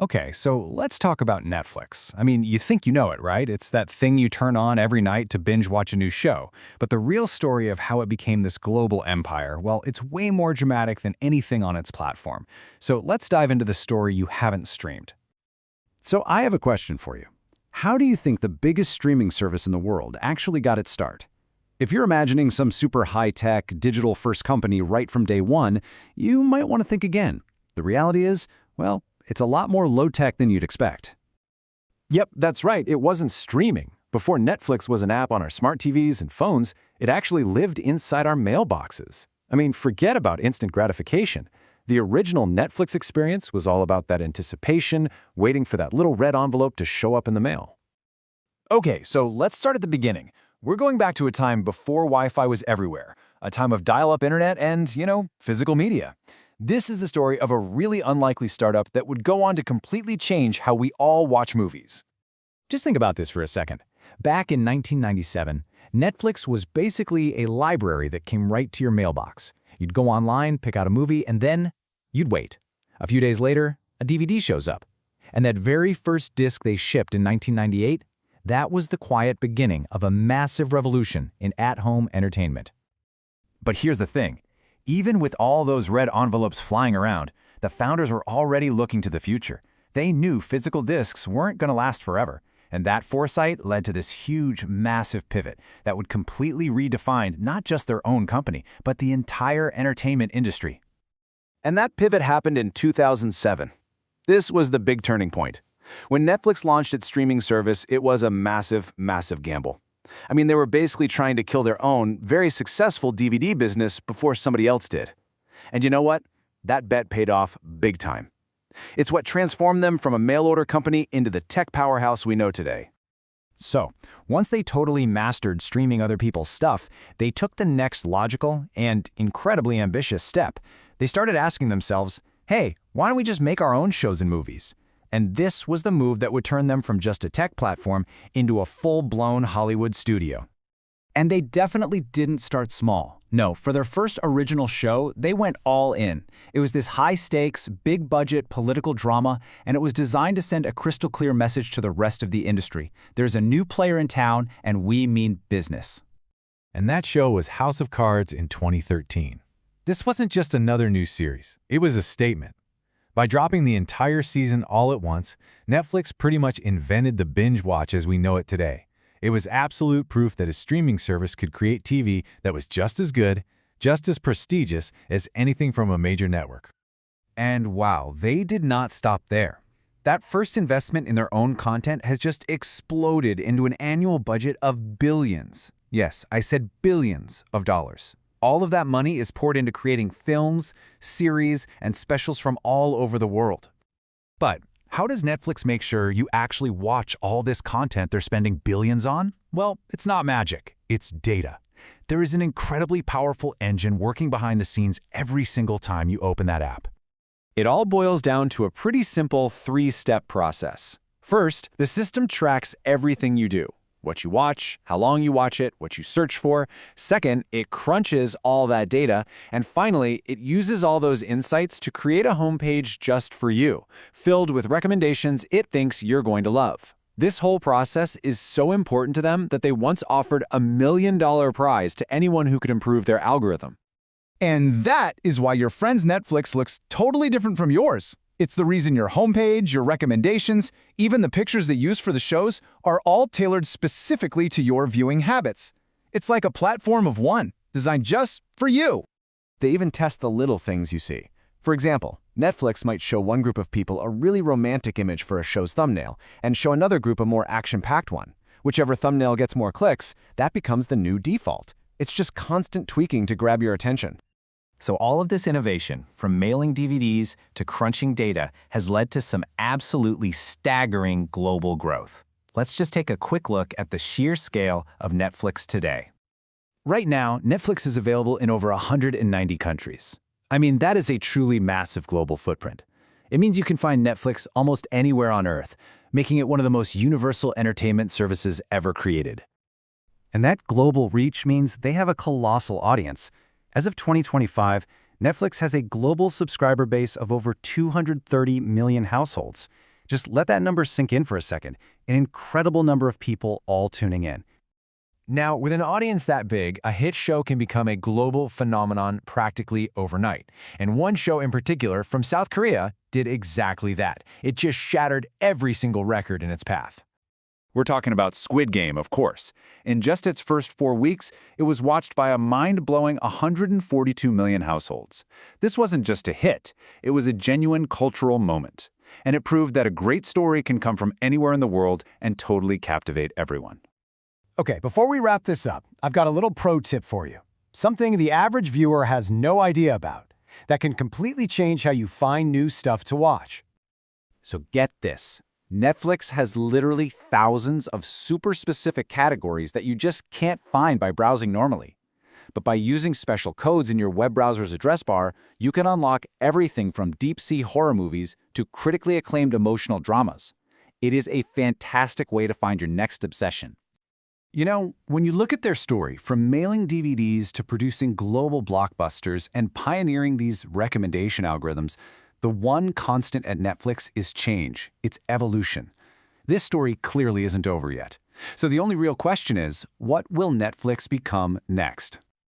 Okay, so let's talk about Netflix. I mean, you think you know it, right? It's that thing you turn on every night to binge watch a new show. But the real story of how it became this global empire, well, it's way more dramatic than anything on its platform. So let's dive into the story you haven't streamed. So I have a question for you. How do you think the biggest streaming service in the world actually got its start? If you're imagining some super high-tech, digital-first company right from day one, you might want to think again. The reality is, well, it's a lot more low-tech than you'd expect. Yep, that's right. It wasn't streaming. Before Netflix was an app on our smart TVs and phones, it actually lived inside our mailboxes. I mean, forget about instant gratification. The original Netflix experience was all about that anticipation, waiting for that little red envelope to show up in the mail. Okay, so let's start at the beginning. We're going back to a time before Wi-Fi was everywhere, a time of dial-up internet and, physical media. This is the story of a really unlikely startup that would go on to completely change how we all watch movies. Just think about this for a second. Back in 1997, Netflix was basically a library that came right to your mailbox. You'd go online, pick out a movie, and then you'd wait. A few days later, a DVD shows up. And that very first disc they shipped in 1998, that was the quiet beginning of a massive revolution in at-home entertainment. But here's the thing. Even with all those red envelopes flying around, the founders were already looking to the future. They knew physical discs weren't going to last forever, and that foresight led to this huge, massive pivot that would completely redefine not just their own company, but the entire entertainment industry. And that pivot happened in 2007. This was the big turning point. When Netflix launched its streaming service, it was a massive, massive gamble. I mean, they were basically trying to kill their own, very successful DVD business before somebody else did. And you know what? That bet paid off big time. It's what transformed them from a mail-order company into the tech powerhouse we know today. So, once they totally mastered streaming other people's stuff, they took the next logical and incredibly ambitious step. They started asking themselves, hey, why don't we just make our own shows and movies? And this was the move that would turn them from just a tech platform into a full-blown Hollywood studio. And they definitely didn't start small. No, for their first original show, they went all in. It was this high-stakes, big-budget political drama, and it was designed to send a crystal-clear message to the rest of the industry. There's a new player in town, and we mean business. And that show was House of Cards in 2013. This wasn't just another new series. It was a statement. By dropping the entire season all at once, Netflix pretty much invented the binge watch as we know it today. It was absolute proof that a streaming service could create TV that was just as good, just as prestigious as anything from a major network. And wow, they did not stop there. That first investment in their own content has just exploded into an annual budget of billions. Yes, I said billions of dollars. All of that money is poured into creating films, series, and specials from all over the world. But how does Netflix make sure you actually watch all this content they're spending billions on? Well, it's not magic, it's data. There is an incredibly powerful engine working behind the scenes every single time you open that app. It all boils down to a pretty simple three-step process. First, the system tracks everything you do. What you watch, how long you watch it, what you search for. Second, it crunches all that data. And finally, it uses all those insights to create a homepage just for you, filled with recommendations it thinks you're going to love. This whole process is so important to them that they once offered a $1 million prize to anyone who could improve their algorithm. And that is why your friend's Netflix looks totally different from yours. It's the reason your homepage, your recommendations, even the pictures they use for the shows are all tailored specifically to your viewing habits. It's like a platform of one, designed just for you. They even test the little things you see. For example, Netflix might show one group of people a really romantic image for a show's thumbnail and show another group a more action-packed one. Whichever thumbnail gets more clicks, that becomes the new default. It's just constant tweaking to grab your attention. So all of this innovation, from mailing DVDs to crunching data, has led to some absolutely staggering global growth. Let's just take a quick look at the sheer scale of Netflix today. Right now, Netflix is available in over 190 countries. I mean, that is a truly massive global footprint. It means you can find Netflix almost anywhere on Earth, making it one of the most universal entertainment services ever created. And that global reach means they have a colossal audience. As of 2025, Netflix has a global subscriber base of over 230 million households. Just let that number sink in for a second. An incredible number of people all tuning in. Now, with an audience that big, a hit show can become a global phenomenon practically overnight. And one show in particular from South Korea did exactly that. It just shattered every single record in its path. We're talking about Squid Game, of course. In just its first 4 weeks, it was watched by a mind-blowing 142 million households. This wasn't just a hit, it was a genuine cultural moment. And it proved that a great story can come from anywhere in the world and totally captivate everyone. Okay, before we wrap this up, I've got a little pro tip for you. Something the average viewer has no idea about that can completely change how you find new stuff to watch. So get this. Netflix has literally thousands of super specific categories that you just can't find by browsing normally. But by using special codes in your web browser's address bar, you can unlock everything from deep-sea horror movies to critically acclaimed emotional dramas. It is a fantastic way to find your next obsession. You know, when you look at their story, from mailing DVDs to producing global blockbusters and pioneering these recommendation algorithms, the one constant at Netflix is change. It's evolution. This story clearly isn't over yet. So the only real question is, what will Netflix become next?